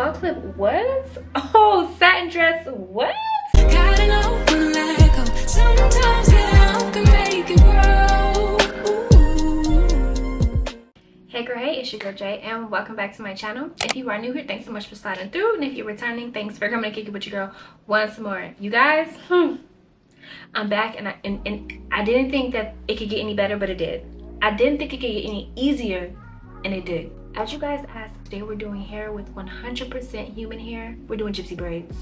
bow clip, what? Oh, satin dress, what? Gotta know when to let go. Sometimes getting out can make it grow. Hey girl, hey, it's your girl Jay, and welcome back to my channel. If you are new here, thanks so much for sliding through, and if you're returning, thanks for coming to kick it with your girl once more. You guys, I'm back, and I didn't think that it could get any better, but it did. I didn't think it could get any easier, and it did. As you guys asked, today we're doing hair with 100% human hair. We're doing gypsy braids.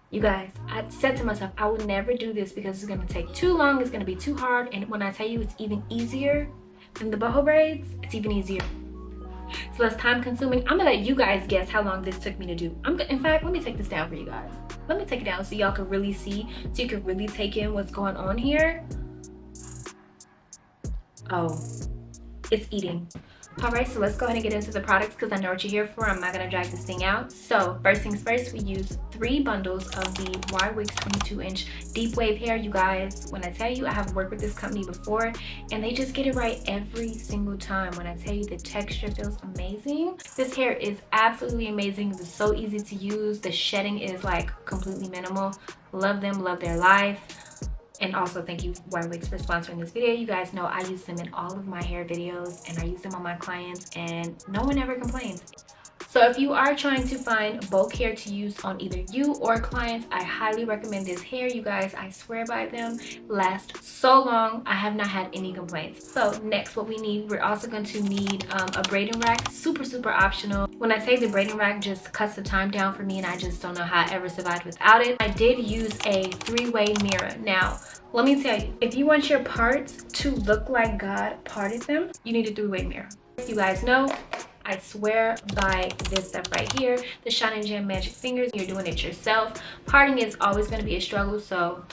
You guys, I said to myself, I would never do this because it's gonna take too long, it's gonna be too hard, and when I tell you it's even easier than the boho braids, it's even easier. It's less time consuming. I'm gonna let you guys guess how long this took me to do. In fact, let me take this down for you guys. Let me take it down so y'all can really see, so you can really take in what's going on here. Oh, it's eating. All right, so let's go ahead and get into the products because I know what you're here for. I'm not gonna drag this thing out. So first things first, we use 3 bundles of the Ywigs 22-inch deep wave hair. You guys, when I tell you I have worked with this company before and they just get it right every single time. When I tell you the texture feels amazing. This hair is absolutely amazing. It's so easy to use. The shedding is like completely minimal. Love them, love their life. And also thank you Ywigs for sponsoring this video. You guys know I use them in all of my hair videos and I use them on my clients and no one ever complains. So if you are trying to find bulk hair to use on either you or clients, I highly recommend this hair. You guys, I swear by them, last so long. I have not had any complaints. So next, what we need, we're also going to need a braiding rack. Super optional. When I say the braiding rack just cuts the time down for me and I just don't know how I ever survived without it. I did use a 3-way mirror. Now, let me tell you, if you want your parts to look like God parted them, you need a 3-way mirror. You guys know, I swear by this stuff right here, the Shine and Jam Magic Fingers. You're doing it yourself. Parting is always going to be a struggle, so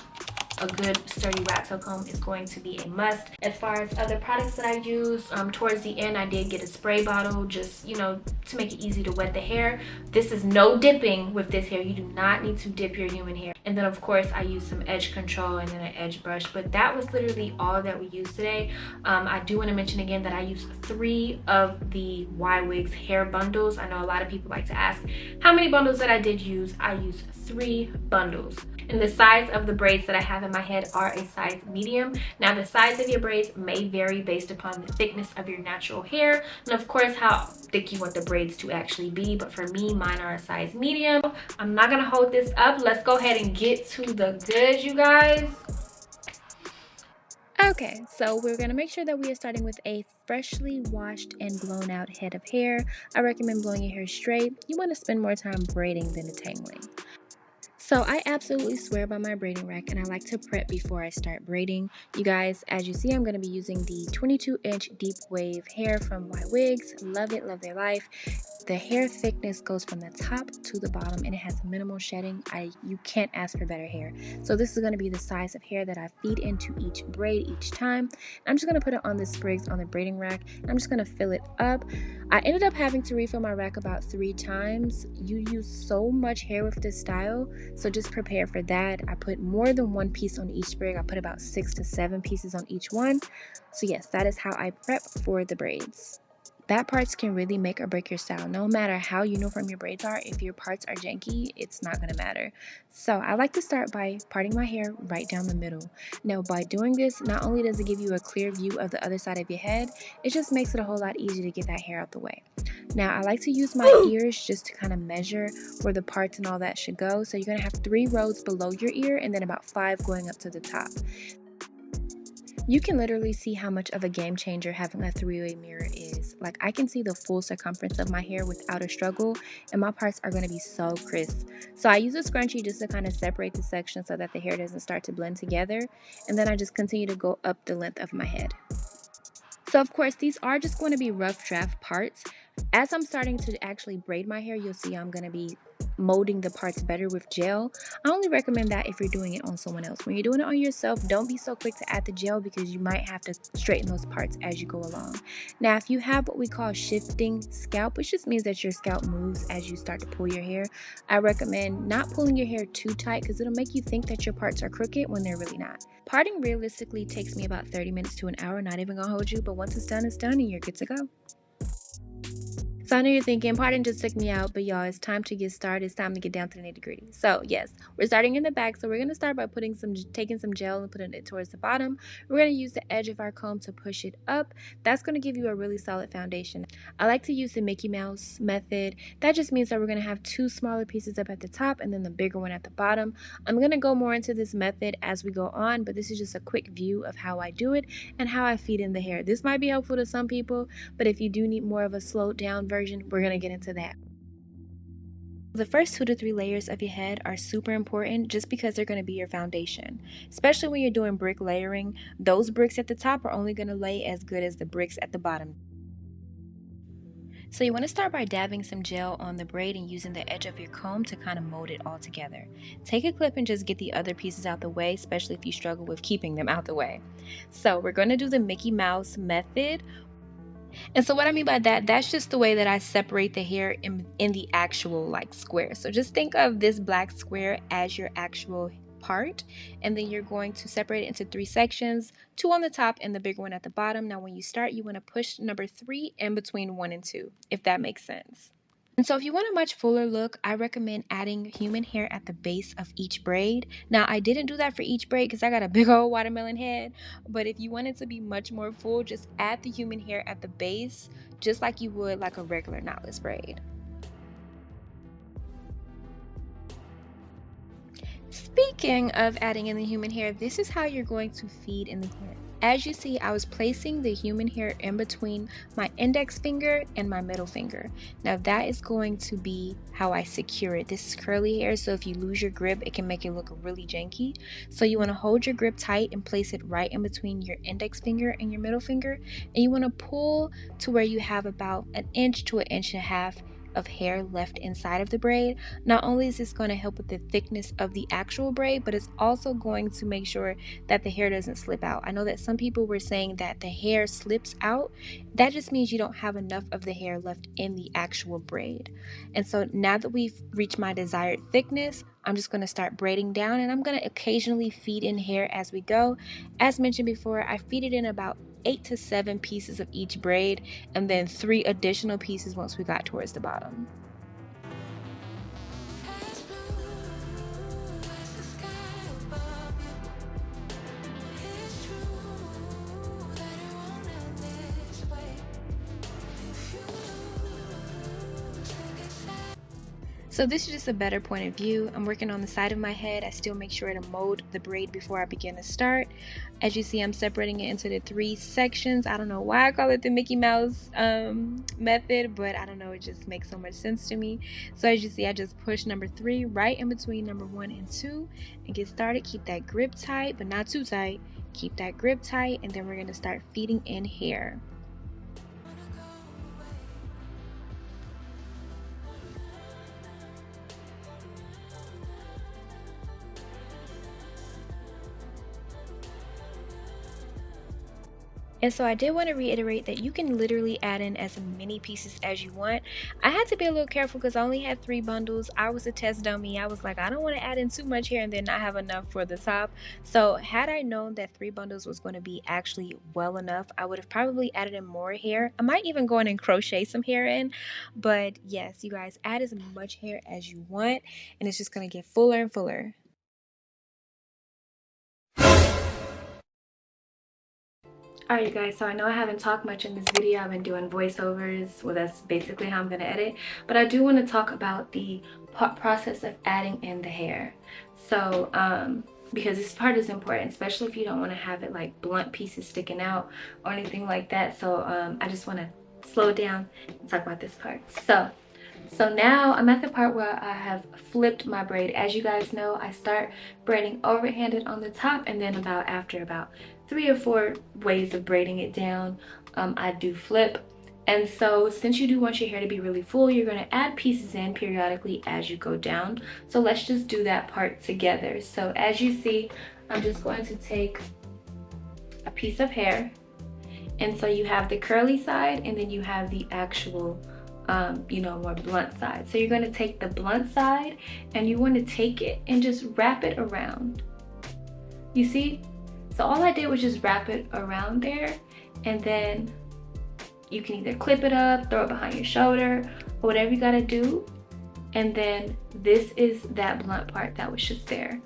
a good sturdy rat tail comb is going to be a must. As far as other products that I use, towards the end I did get a spray bottle, just, you know, to make it easy to wet the hair. This is no dipping with this hair. You do not need to dip your human hair. And then of course I used some edge control and then an edge brush, but that was literally all that we used today. I do want to mention again that I used 3 of the Ywigs hair bundles. I know a lot of people like to ask how many bundles that I did use. I used 3 bundles. And the size of the braids that I have in my head are a size medium. Now the size of your braids may vary based upon the thickness of your natural hair and of course how thick you want the braids to actually be, but for me, mine are a size medium. I'm not gonna hold this up. Let's go ahead and get to the goods, you guys. Okay, so we're going to make sure that we are starting with a freshly washed and blown out head of hair. I recommend blowing your hair straight. You want to spend more time braiding than detangling. So I absolutely swear by my braiding rack and I like to prep before I start braiding. You guys, as you see, I'm going to be using the 22-inch deep wave hair from Ywigs. Love it, love their life. The hair thickness goes from the top to the bottom and it has minimal shedding. You can't ask for better hair. So this is going to be the size of hair that I feed into each braid each time. I'm just going to put it on the sprigs on the braiding rack. I'm just going to fill it up. I ended up having to refill my rack about 3 times. You use so much hair with this style, so just prepare for that. I put more than 1 piece on each sprig. I put about 6 to 7 pieces on each one. So yes, that is how I prep for the braids. That parts can really make or break your style. No matter how uniform your braids are, if your parts are janky, it's not going to matter. So I like to start by parting my hair right down the middle. Now by doing this, not only does it give you a clear view of the other side of your head, it just makes it a whole lot easier to get that hair out the way. Now I like to use my ears just to kind of measure where the parts and all that should go. So you're going to have 3 rows below your ear and then about 5 going up to the top. You can literally see how much of a game changer having a 3-way mirror is. Like I can see the full circumference of my hair without a struggle and my parts are going to be so crisp. So I use a scrunchie just to kind of separate the section so that the hair doesn't start to blend together. And then I just continue to go up the length of my head. So of course these are just going to be rough draft parts. As I'm starting to actually braid my hair, you'll see I'm going to be molding the parts better with gel. I only recommend that if you're doing it on someone else. When you're doing it on yourself, don't be so quick to add the gel because you might have to straighten those parts as you go along. Now if you have what we call shifting scalp, which just means that your scalp moves as you start to pull your hair, I recommend not pulling your hair too tight because it'll make you think that your parts are crooked when they're really not. Parting realistically takes me about 30 minutes to an hour, not even gonna hold you, but once it's done and you're good to go. So So I know you're thinking, pardon just took me out, but y'all, it's time to get started. It's time to get down to the nitty-gritty. So yes, we're starting in the back. So we're going to start by taking some gel and putting it towards the bottom. We're going to use the edge of our comb to push it up. That's going to give you a really solid foundation. I like to use the Mickey Mouse method. That just means that we're going to have two smaller pieces up at the top and then the bigger one at the bottom. I'm going to go more into this method as we go on, but this is just a quick view of how I do it and how I feed in the hair. This might be helpful to some people, but if you do need more of a slowed down version, we're going to get into that. The first 2 to 3 layers of your head are super important just because they're going to be your foundation. Especially when you're doing brick layering, those bricks at the top are only going to lay as good as the bricks at the bottom. So you want to start by dabbing some gel on the braid and using the edge of your comb to kind of mold it all together. Take a clip and just get the other pieces out the way, especially if you struggle with keeping them out the way. So we're going to do the Mickey Mouse method. And so what I mean by that, that's just the way that I separate the hair in the actual like square. So just think of this black square as your actual part, and then you're going to separate it into 3 sections, 2 on the top and the bigger one at the bottom. Now when you start, you want to push number 3 in between 1 and 2, if that makes sense. And so if you want a much fuller look, I recommend adding human hair at the base of each braid. Now I didn't do that for each braid because I got a big old watermelon head, but if you want it to be much more full, just add the human hair at the base, just like you would like a regular knotless braid. Speaking of adding in the human hair, this is how you're going to feed in the hair. As you see, I was placing the human hair in between my index finger and my middle finger. Now that is going to be how I secure it. This is curly hair, so if you lose your grip, it can make it look really janky. So you want to hold your grip tight and place it right in between your index finger and your middle finger. And you want to pull to where you have about 1 inch to 1.5 inches of hair left inside of the braid. Not only is this going to help with the thickness of the actual braid, but it's also going to make sure that the hair doesn't slip out. I know that some people were saying that the hair slips out. That just means you don't have enough of the hair left in the actual braid. And so now that we've reached my desired thickness, I'm just going to start braiding down, and I'm going to occasionally feed in hair as we go. As mentioned before, I feed it in about 8 to 7 pieces of each braid, and then 3 additional pieces once we got towards the bottom. As blue as the sky above you. It's true that it won't end this way. If you lose, think it's sad. So this is just a better point of view. I'm working on the side of my head. I still make sure to mold the braid before I begin to start. As you see, I'm separating it into the 3 sections. I don't know why I call it the Mickey Mouse method, but I don't know, it just makes so much sense to me. So as you see, I just push number 3 right in between number 1 and 2 and get started. Keep that grip tight, but not too tight. Keep that grip tight, and then we're going to start feeding in hair. And so I did want to reiterate that you can literally add in as many pieces as you want. I had to be a little careful because I only had 3 bundles. I was a test dummy. I was like, I don't want to add in too much hair and then not have enough for the top. So had I known that 3 bundles was going to be actually well enough, I would have probably added in more hair. I might even go in and crochet some hair in. But yes, you guys, add as much hair as you want, and it's just going to get fuller and fuller. Alright you guys, so I know I haven't talked much in this video. I've been doing voiceovers. Well, that's basically how I'm going to edit. But I do want to talk about the process of adding in the hair. So, because this part is important, especially if you don't want to have it like blunt pieces sticking out or anything like that. So, I just want to slow it down and talk about this part. So now I'm at the part where I have flipped my braid. As you guys know, I start braiding overhanded on the top, and then after about 3 or 4 ways of braiding it down, I do flip. And so since you do want your hair to be really full, you're going to add pieces in periodically as you go down. So let's just do that part together. So as you see, I'm just going to take a piece of hair, and so you have the curly side and then you have the actual more blunt side. So you're going to take the blunt side and you want to take it and just wrap it around. You see? So all I did was just wrap it around there, and then You can either clip it up, throw it behind your shoulder, or whatever you gotta do. And then this is that blunt part that was just there.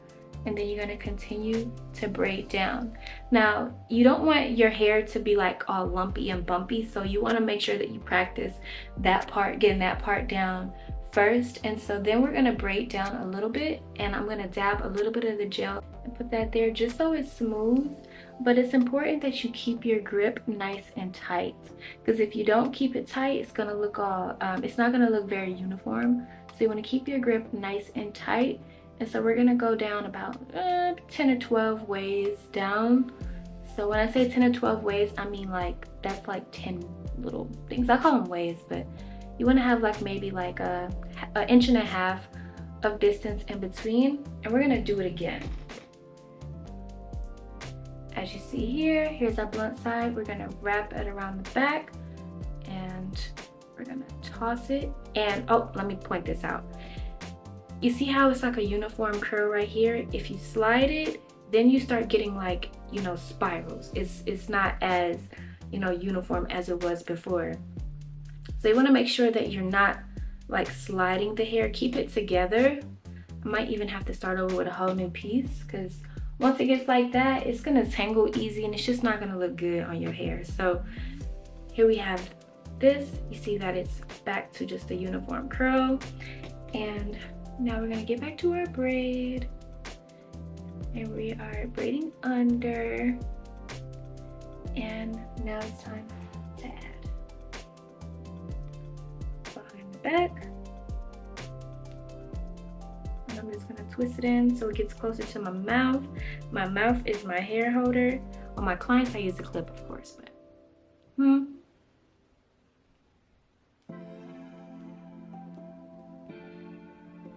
And then you're gonna continue to braid down. Now, you don't want your hair to be like all lumpy and bumpy, so you wanna make sure that you practice that part, getting that part down first. And so then we're gonna braid down a little bit, and I'm gonna dab a little bit of the gel and put that there just so it's smooth. But it's important that you keep your grip nice and tight, because if you don't keep it tight, it's gonna look all, it's not gonna look very uniform. So you wanna keep your grip nice and tight. And so we're gonna go down about 10 or 12 ways down. So when I say 10 or 12 ways, I mean like, that's like 10 little things. I call them ways, but you wanna have like maybe like an inch and a half of distance in between. And we're gonna do it again. As you see here, here's our blunt side. We're gonna wrap it around the back and we're gonna toss it. And oh, let me point this out. You see how it's like a uniform curl right here? If you slide it, then you start getting like, you know, spirals. It's not as, you know, uniform as it was before. So you wanna make sure that you're not like sliding the hair. Keep it together. I might even have to start over with a whole new piece, because once it gets like that, it's gonna tangle easy and it's just not gonna look good on your hair. So here we have this. You see that it's back to just a uniform curl. And now we're gonna get back to our braid. And we are braiding under. And now it's time to add. Behind the back. And I'm just gonna twist it in so it gets closer to my mouth. My mouth is my hair holder. On my clients, I use a clip, of course, but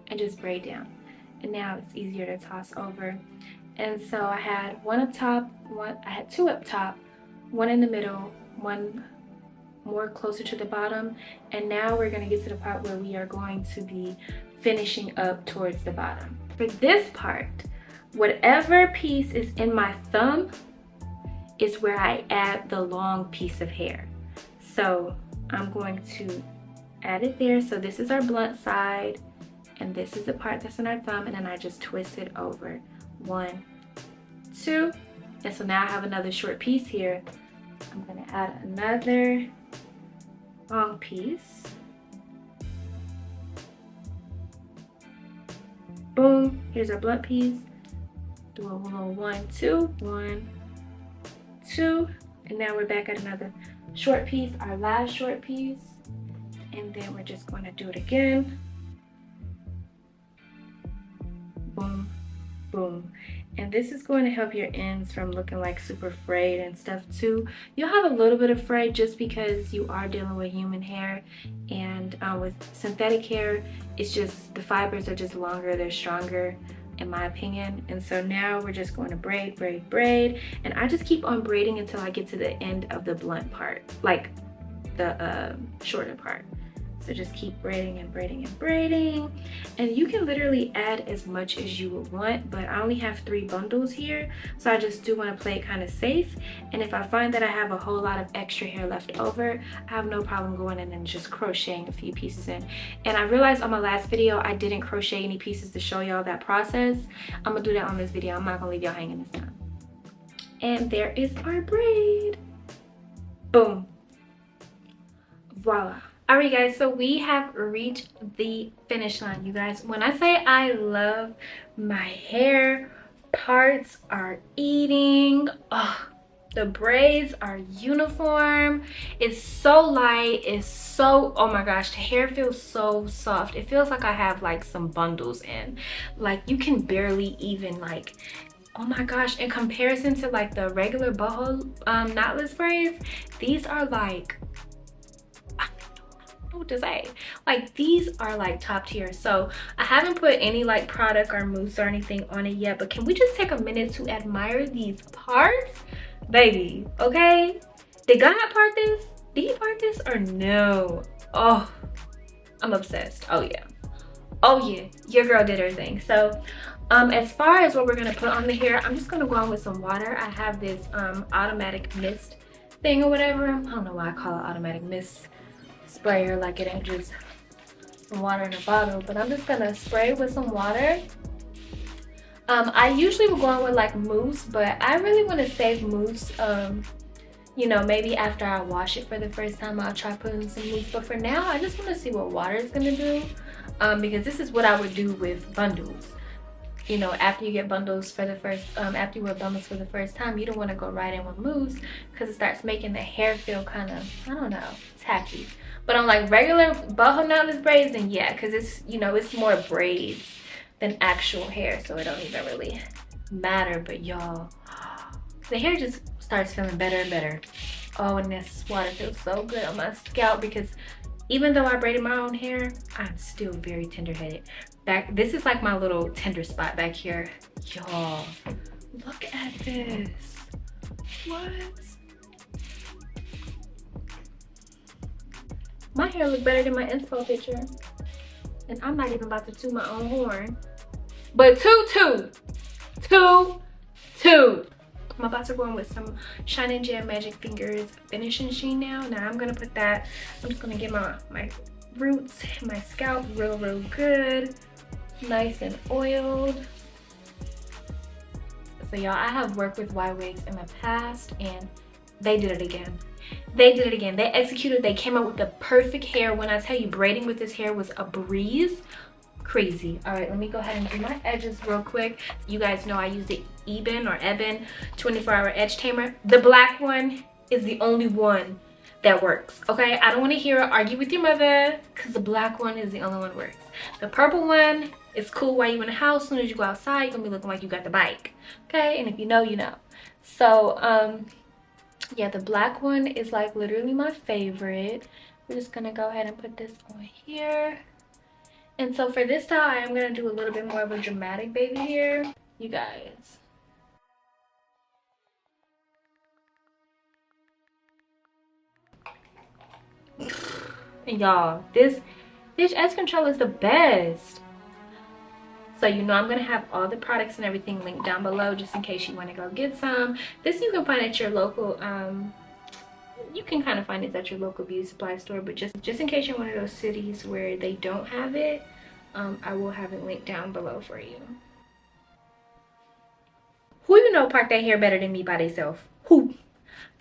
and just braid down. And now it's easier to toss over. And so I had one up top, I had two up top, one in the middle, one more closer to the bottom. And now we're gonna get to the part where we are going to be finishing up towards the bottom. For this part, whatever piece is in my thumb is where I add the long piece of hair. So I'm going to add it there. So this is our blunt side, and this is the part that's in our thumb, and then I just twist it over. 1, 2, and so now I have another short piece here. I'm gonna add another long piece. Boom, here's our blunt piece. Do a little 1, 2, 1, 2, and now we're back at another short piece, our last short piece, and then we're just going to do it again. Boom, boom. And this is going to help your ends from looking like super frayed and stuff too. You'll have a little bit of fray just because you are dealing with human hair, and with synthetic hair, it's just the fibers are just longer, they're stronger in my opinion. And so now we're just going to braid, braid, braid, and I just keep on braiding until I get to the end of the blunt part, like the shorter part. So just keep braiding and braiding and braiding. And you can literally add as much as you would want, but I only have 3 bundles here. So I just do want to play it kind of safe. And if I find that I have a whole lot of extra hair left over, I have no problem going in and just crocheting a few pieces in. And I realized on my last video, I didn't crochet any pieces to show y'all that process. I'm gonna do that on this video. I'm not gonna leave y'all hanging this time. And there is our braid. Boom. Voila. Alright guys, so we have reached the finish line, you guys. When I say I love my hair, parts are eating. Oh, the braids are uniform. It's so light. It's so, oh my gosh, the hair feels so soft. It feels like I have like some bundles in. Like you can barely even like, oh my gosh, in comparison to like the regular Boho Knotless Braids, these are like, what to say, like these are like top tier. So I haven't put any like product or mousse or anything on it yet, but can we just take a minute to admire these parts, baby? Okay, did God part this? Did he part this or no? Oh, I'm obsessed. Oh yeah, oh yeah, your girl did her thing. So as far as what we're gonna put on the hair, I'm just gonna go on with some water. I have this automatic mist thing or whatever. I don't know why I call it automatic mist sprayer, like it ain't just some water in a bottle, but I'm just gonna spray with some water. I usually will go on with like mousse, but I really want to save mousse. You know, maybe after I wash it for the first time, I'll try putting some mousse. But for now, I just want to see what water is gonna do, because this is what I would do with bundles. You know, after you get bundles for the first, after you wear bundles for the first time, you don't want to go right in with mousse because it starts making the hair feel kind of, I don't know, tacky. But on like regular Boho Knotless braids, then yeah, because it's, you know, it's more braids than actual hair, so it don't even really matter. But y'all, the hair just starts feeling better and better. Oh, and this water feels so good on my scalp because even though I braided my own hair, I'm still very tender-headed. This is like my little tender spot back here. Y'all, look at this. What? My hair look better than my inspo picture. And I'm not even about to toot my own horn. But toot. I'm about to go in with some Shine and Gel Magic Fingers finishing sheen now. Now I'm gonna put that, I'm just gonna get my roots, my scalp real good. Nice and oiled. So y'all, I have worked with Ywigs in the past and they did it again. They did it again. They executed, they came up with the perfect hair. When I tell you braiding with this hair was a breeze, crazy. All right, let me go ahead and do my edges real quick. You guys know I use the Ebin 24-hour edge tamer. The black one is the only one that works, okay? I don't want to hear her argue with your mother because the black one is the only one that works. The purple one is cool while you're in the house. As soon as you go outside, you're gonna be looking like you got the bike, okay? And if you know, you know. So yeah, the black one is like literally my favorite. We're just gonna go ahead and put this on here. And so for this style, I am gonna do a little bit more of a dramatic baby hair, you guys. And y'all, this edge control is the best. So you know I'm gonna have all the products and everything linked down below just in case you want to go get some. This you can find at your local you can kind of find it at your local beauty supply store, but just in case you're one of those cities where they don't have it, I will have it linked down below for you. Who you know park their hair better than me by themselves? Who?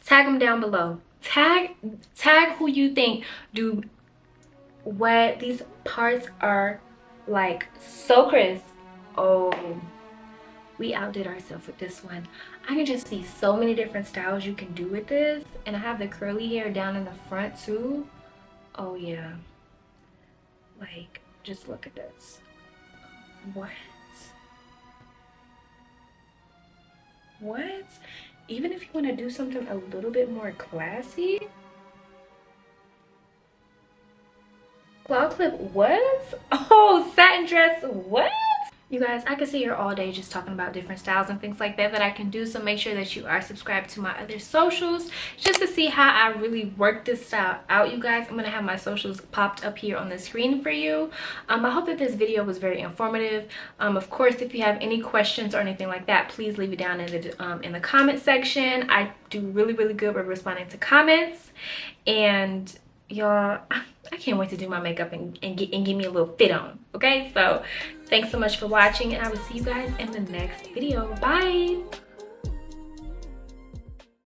Tag them down below. Tag who you think do what. These parts are like so crisp. Oh, we outdid ourselves with this one. I can just see so many different styles you can do with this, and I have the curly hair down in the front too. Oh yeah, like just look at this. What even if you want to do something a little bit more classy, claw clip, what? Oh, satin dress, what? You guys, I could sit here all day just talking about different styles and things like that I can do. So make sure that you are subscribed to my other socials just to see how I really work this style out, you guys. I'm going to have my socials popped up here on the screen for you. I hope that this video was very informative. Of course, if you have any questions or anything like that, please leave it down in the comment section. I do really good with responding to comments. And y'all, I can't wait to do my makeup and give me a little fit on, okay? So thanks so much for watching, and I will see you guys in the next video. Bye.